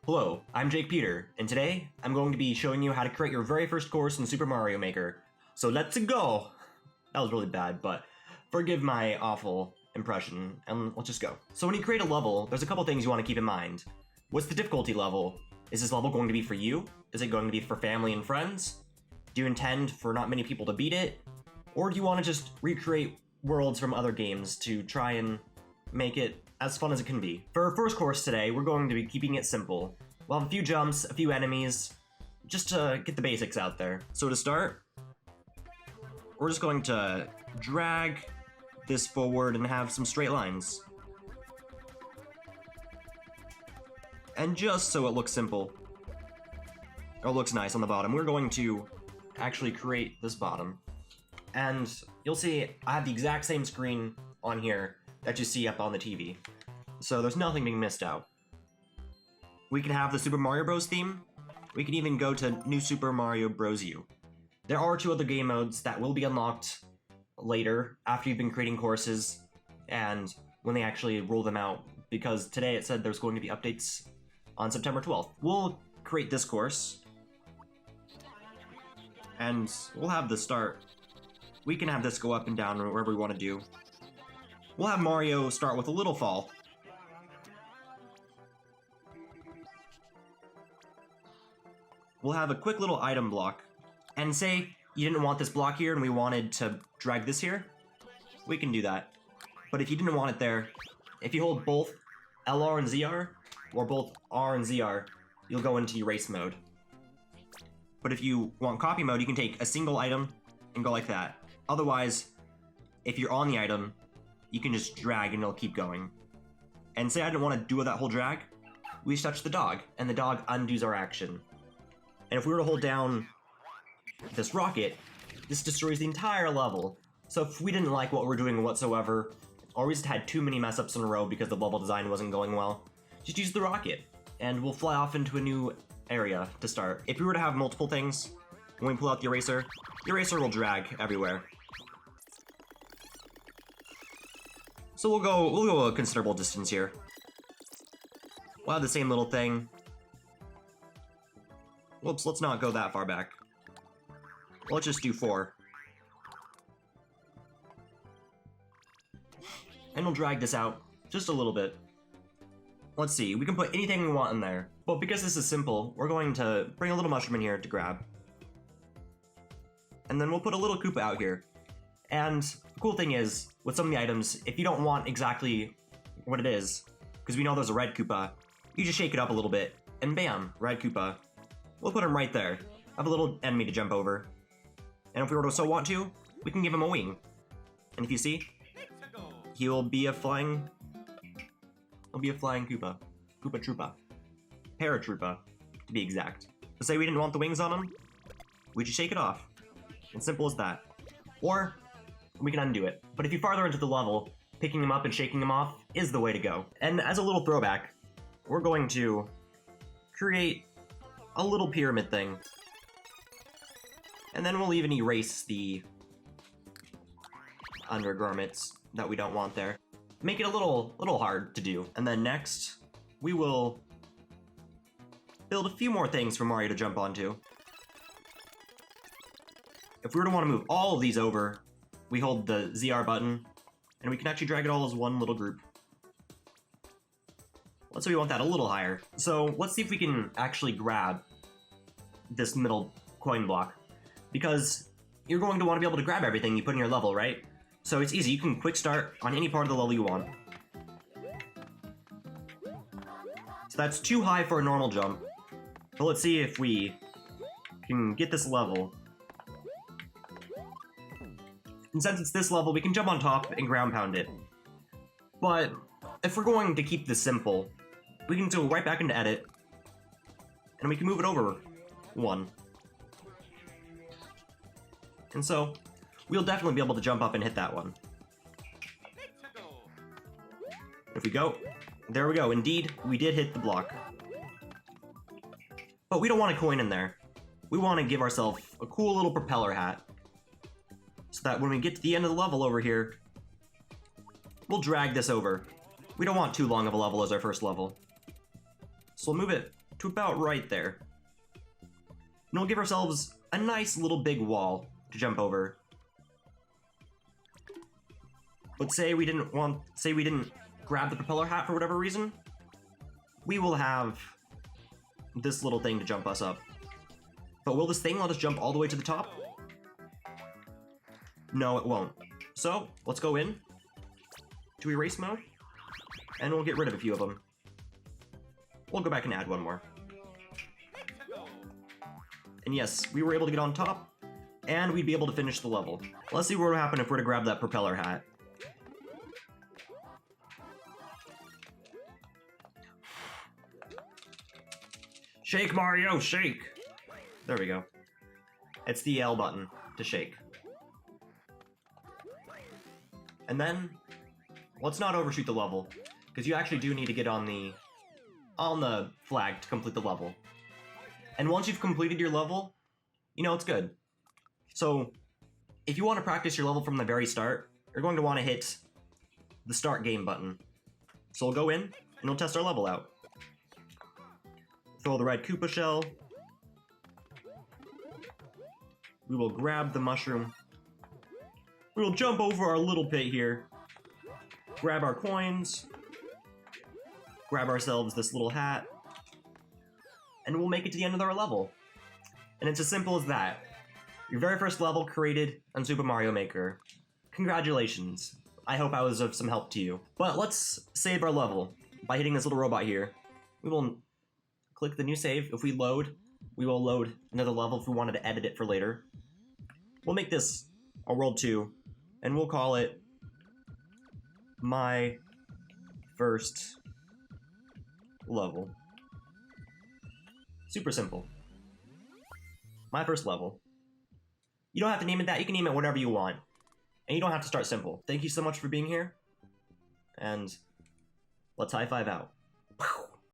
Hello, I'm jakepeter, and today I'm going to be showing you how to create your very first course in Super Mario Maker. So let's go! That was really bad, but forgive my awful impression, and let's just go. So when you create a level, there's a couple things you want to keep in mind. What's the difficulty level? Is this level going to be for you? Is it going to be for family and friends? Do you intend for not many people to beat it? Or do you want to just recreate worlds from other games to try and make it as fun as it can be? For our first course today, we're going to be keeping it simple. We'll have a few jumps, a few enemies, just to get the basics out there. So to start, we're just going to drag this forward and have some straight lines. And just so it looks simple, or looks nice on the bottom, we're going to actually create this bottom. And you'll see I have the exact same screen on here that you see up on the TV. So there's nothing being missed out. We can have the Super Mario Bros. Theme. We can even go to New Super Mario Bros. U. There are 2 other game modes that will be unlocked later after you've been creating courses and when they actually roll them out, because today it said there's going to be updates on September 12th. We'll create this course and we'll have the start. We can have this go up and down wherever we want to do. We'll have Mario start with a little fall. We'll have a quick little item block. And say you didn't want this block here and we wanted to drag this here, we can do that. But if you didn't want it there, if you hold both LR and ZR, or both R and ZR, you'll go into erase mode. But if you want copy mode, you can take a single item and go like that. Otherwise, if you're on the item, you can just drag and it'll keep going. And say I didn't want to do that whole drag, we just touch the dog, and the dog undoes our action. And if we were to hold down this rocket, this destroys the entire level. So if we didn't like what we're doing whatsoever, or we just had too many mess ups in a row because the level design wasn't going well, just use the rocket, and we'll fly off into a new area to start. If we were to have multiple things, when we pull out the eraser will drag everywhere. So we'll go a considerable distance here. We'll have the same little thing. Whoops, let's not go that far back. Let's just do 4. And we'll drag this out just a little bit. Let's see, we can put anything we want in there. But because this is simple, we're going to bring a little mushroom in here to grab. And then we'll put a little Koopa out here. And the cool thing is, with some of the items, if you don't want exactly what it is, because we know there's a red Koopa, you just shake it up a little bit, and bam, red Koopa. We'll put him right there. Have a little enemy to jump over. And if we were to so want to, we can give him a wing. And if you see, he'll be a flying Koopa. Koopa Troopa. Paratroopa, to be exact. So say we didn't want the wings on him, we just shake it off. It's simple as that. Or, we can undo it. But if you farther into the level, picking him up and shaking him off is the way to go. And as a little throwback, we're going to create a little pyramid thing. And then we'll even erase the undergarments that we don't want there. Make it a little hard to do. And then next, we will build a few more things for Mario to jump onto. If we were to want to move all of these over, we hold the ZR button, and we can actually drag it all as one little group. Let's say we want that a little higher. So let's see if we can actually grab this middle coin block, because you're going to want to be able to grab everything you put in your level, right? So it's easy, you can quick start on any part of the level you want. So that's too high for a normal jump, but let's see if we can get this level. And since it's this level, we can jump on top and ground pound it. But if we're going to keep this simple, we can go right back into edit, and we can move it over 1. And so, we'll definitely be able to jump up and hit that one. If we go, there we go. Indeed, we did hit the block. But we don't want a coin in there. We want to give ourselves a cool little propeller hat, so that when we get to the end of the level over here, we'll drag this over. We don't want too long of a level as our first level. So we'll move it to about right there. And we'll give ourselves a nice little big wall to jump over. But say we didn't grab the propeller hat for whatever reason, we will have this little thing to jump us up. But will this thing let us jump all the way to the top? No, it won't. So, let's go in to erase mode, and we'll get rid of a few of them. We'll go back and add one more. And yes, we were able to get on top, and we'd be able to finish the level. Let's see what would happen if we were to grab that propeller hat. Shake, Mario, shake! There we go. It's the L button to shake. And then, let's not overshoot the level, because you actually do need to get on the flag to complete the level. And once you've completed your level, you know it's good. So, if you want to practice your level from the very start, you're going to want to hit the Start Game button. So we'll go in, and we'll test our level out. Throw the red Koopa shell. We will grab the mushroom. We will jump over our little pit here. Grab our coins. Grab ourselves this little hat. And we'll make it to the end of our level. And it's as simple as that. Your very first level created on Super Mario Maker. Congratulations. I hope I was of some help to you. But let's save our level by hitting this little robot here. We will click the new save. If we load, we will load another level if we wanted to edit it for later. We'll make this a World 2, and we'll call it My First Level. Super simple. My first level. You don't have to name it that, you can name it whatever you want. And you don't have to start simple. Thank you so much for being here, and let's high five out.